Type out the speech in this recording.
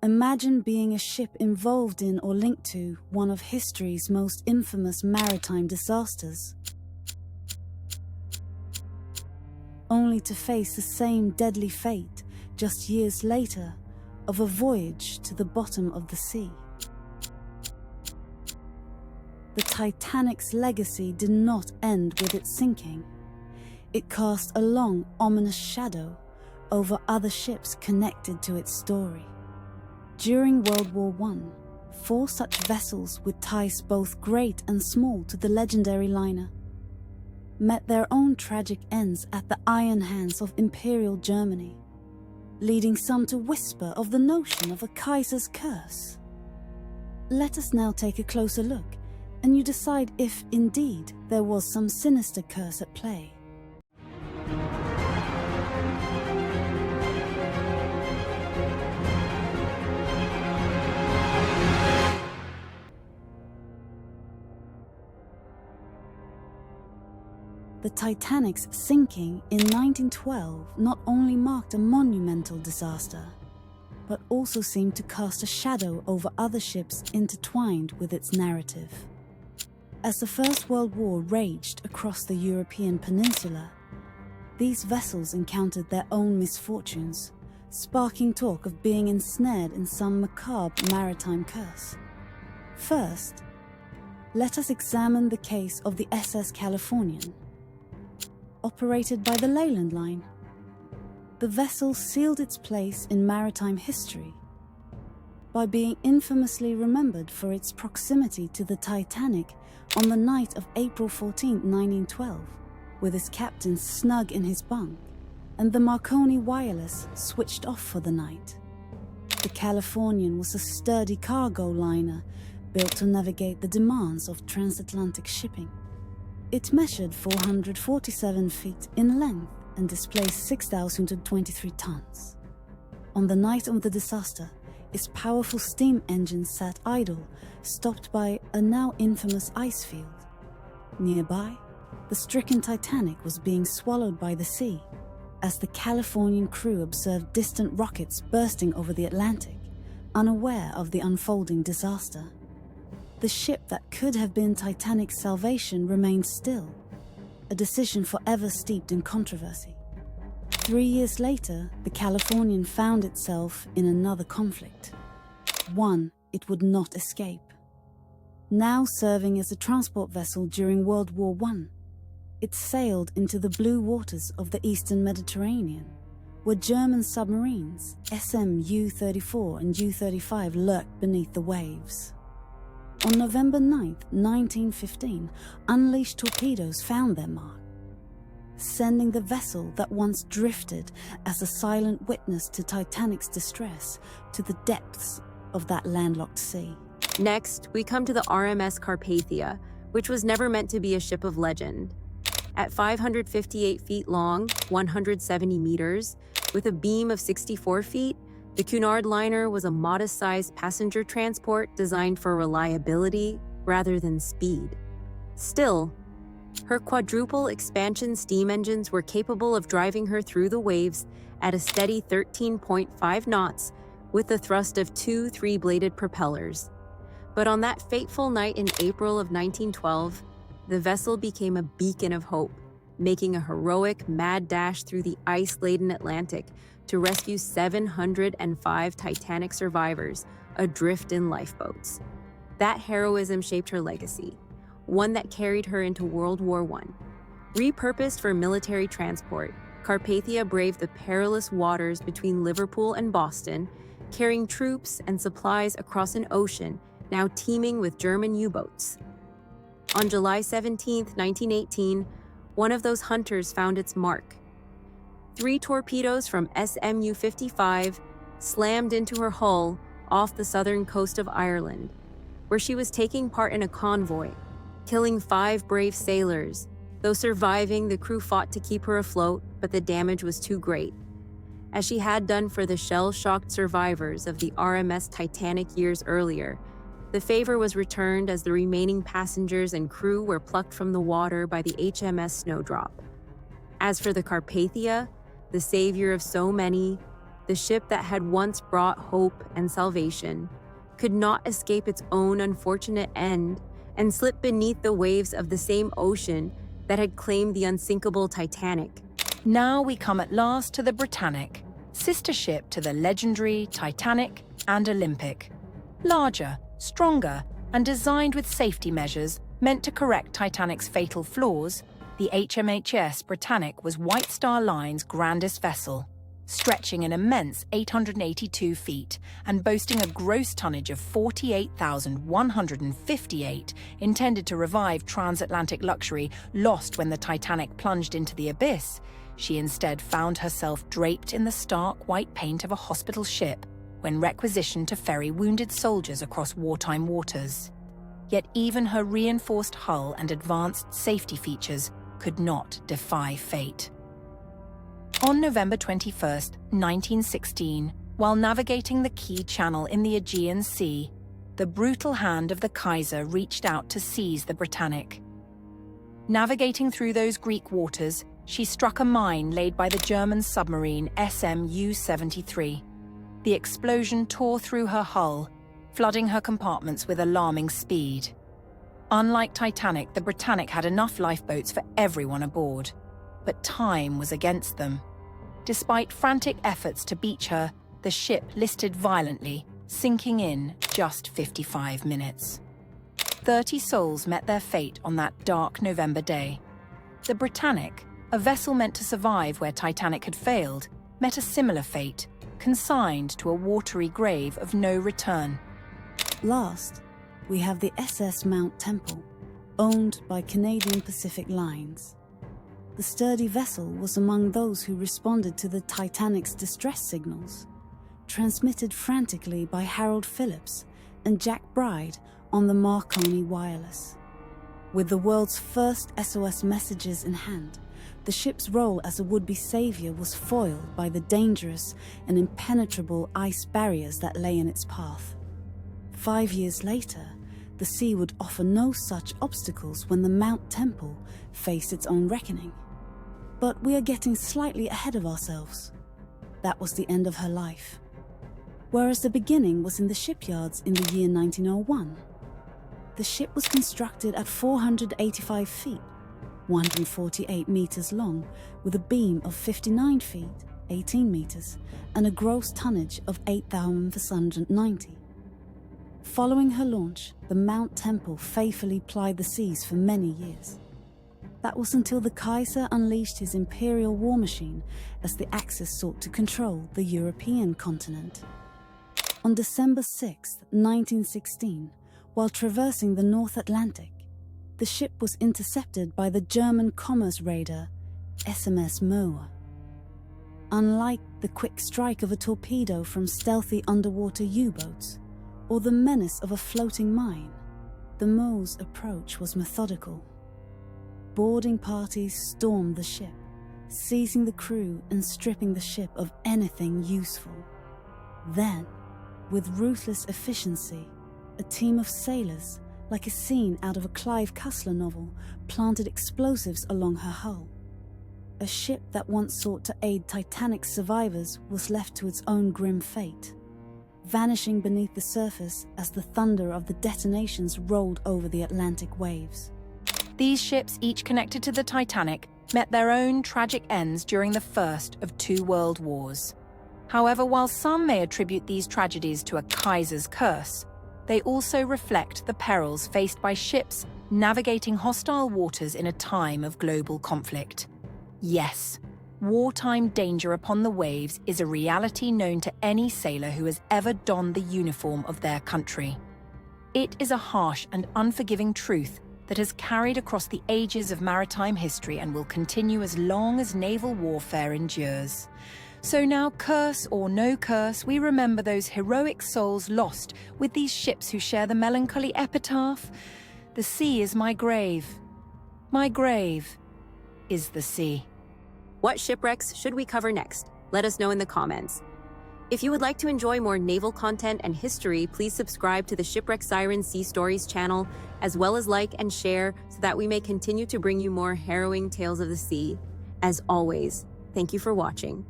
Imagine being a ship involved in or linked to one of history's most infamous maritime disasters, only to face the same deadly fate just years later of a voyage to the bottom of the sea. The Titanic's legacy did not end with its sinking. It cast a long, ominous shadow over other ships connected to its story. During World War I, 4 such vessels with ties both great and small to the legendary liner met their own tragic ends at the iron hands of Imperial Germany, leading some to whisper of the notion of a Kaiser's curse. Let us now take a closer look, and you decide if, indeed, there was some sinister curse at play. The Titanic's sinking in 1912 not only marked a monumental disaster, but also seemed to cast a shadow over other ships intertwined with its narrative. As the First World War raged across the European peninsula, these vessels encountered their own misfortunes, sparking talk of being ensnared in some macabre maritime curse. First, let us examine the case of the SS Californian. Operated by the Leyland Line, the vessel sealed its place in maritime history by being infamously remembered for its proximity to the Titanic on the night of April 14, 1912, with its captain snug in his bunk and the Marconi wireless switched off for the night. The Californian was a sturdy cargo liner built to navigate the demands of transatlantic shipping. It measured 447 feet in length and displaced 6,023 tons. On the night of the disaster, its powerful steam engine sat idle, stopped by a now infamous ice field. Nearby, the stricken Titanic was being swallowed by the sea as the Californian crew observed distant rockets bursting over the Atlantic, unaware of the unfolding disaster. The ship that could have been Titanic's salvation remained still, a decision forever steeped in controversy. 3 years later, the Californian found itself in another conflict, one it would not escape. Now serving as a transport vessel during World War I, it sailed into the blue waters of the Eastern Mediterranean, where German submarines SM U-34 and U-35 lurked beneath the waves. On November 9, 1915, unleashed torpedoes found their mark, sending the vessel that once drifted as a silent witness to Titanic's distress to the depths of that landlocked sea. Next, we come to the RMS Carpathia, which was never meant to be a ship of legend. At 558 feet long, 170 meters, with a beam of 64 feet, the Cunard liner was a modest-sized passenger transport designed for reliability rather than speed. Still, her quadruple expansion steam engines were capable of driving her through the waves at a steady 13.5 knots with the thrust of 2 3-bladed propellers. But on that fateful night in April of 1912, the vessel became a beacon of hope, making a heroic mad dash through the ice-laden Atlantic to rescue 705 Titanic survivors adrift in lifeboats. That heroism shaped her legacy, one that carried her into World War I. Repurposed for military transport, Carpathia braved the perilous waters between Liverpool and Boston, carrying troops and supplies across an ocean now teeming with German U-boats. On July 17, 1918, one of those hunters found its mark. 3 torpedoes from SMU-55 slammed into her hull off the southern coast of Ireland, where she was taking part in a convoy, killing 5 brave sailors. Though surviving, the crew fought to keep her afloat, but the damage was too great. As she had done for the shell-shocked survivors of the RMS Titanic years earlier, the favor was returned as the remaining passengers and crew were plucked from the water by the HMS Snowdrop. As for the Carpathia, the savior of so many, the ship that had once brought hope and salvation, could not escape its own unfortunate end and slip beneath the waves of the same ocean that had claimed the unsinkable Titanic. Now we come at last to the Britannic, sister ship to the legendary Titanic and Olympic. Larger, stronger, and designed with safety measures meant to correct Titanic's fatal flaws, the HMHS Britannic was White Star Line's grandest vessel, stretching an immense 882 feet and boasting a gross tonnage of 48,158, intended to revive transatlantic luxury lost when the Titanic plunged into the abyss. She instead found herself draped in the stark white paint of a hospital ship when requisitioned to ferry wounded soldiers across wartime waters. Yet even her reinforced hull and advanced safety features could not defy fate. On November 21, 1916, while navigating the Key Channel in the Aegean Sea, the brutal hand of the Kaiser reached out to seize the Britannic. Navigating through those Greek waters, she struck a mine laid by the German submarine SMU-73. The explosion tore through her hull, flooding her compartments with alarming speed. Unlike Titanic, the Britannic had enough lifeboats for everyone aboard, but time was against them. Despite frantic efforts to beach her, the ship listed violently, sinking in just 55 minutes. 30 souls met their fate on that dark November day. The Britannic, a vessel meant to survive where Titanic had failed, met a similar fate, consigned to a watery grave of no return. Last, we have the SS Mount Temple, owned by Canadian Pacific Lines. The sturdy vessel was among those who responded to the Titanic's distress signals, transmitted frantically by Harold Phillips and Jack Bride on the Marconi wireless. With the world's first SOS messages in hand, the ship's role as a would-be savior was foiled by the dangerous and impenetrable ice barriers that lay in its path. 5 years later, the sea would offer no such obstacles when the Mount Temple faced its own reckoning. But we are getting slightly ahead of ourselves. That was the end of her life. Whereas the beginning was in the shipyards in the year 1901. The ship was constructed at 485 feet, 148 meters long, with a beam of 59 feet, 18 meters, and a gross tonnage of 8,690. Following her launch, the Mount Temple faithfully plied the seas for many years. That was until the Kaiser unleashed his imperial war machine as the Axis sought to control the European continent. On December 6, 1916, while traversing the North Atlantic, the ship was intercepted by the German commerce raider SMS Moa. Unlike the quick strike of a torpedo from stealthy underwater U-boats, or the menace of a floating mine, the Moa's approach was methodical. Boarding parties stormed the ship, seizing the crew and stripping the ship of anything useful. Then, with ruthless efficiency, a team of sailors, like a scene out of a Clive Cussler novel, planted explosives along her hull. A ship that once sought to aid Titanic's survivors was left to its own grim fate, vanishing beneath the surface as the thunder of the detonations rolled over the Atlantic waves. These ships, each connected to the Titanic, met their own tragic ends during the first of 2 world wars. However, while some may attribute these tragedies to a Kaiser's curse, they also reflect the perils faced by ships navigating hostile waters in a time of global conflict. Yes, wartime danger upon the waves is a reality known to any sailor who has ever donned the uniform of their country. It is a harsh and unforgiving truth that has carried across the ages of maritime history and will continue as long as naval warfare endures. So now, curse or no curse, we remember those heroic souls lost with these ships who share the melancholy epitaph, "The sea is my grave. My grave is the sea." What shipwrecks should we cover next? Let us know in the comments. If you would like to enjoy more naval content and history, please subscribe to the Shipwreck Siren Sea Stories channel, as well as like and share so that we may continue to bring you more harrowing tales of the sea. As always, thank you for watching.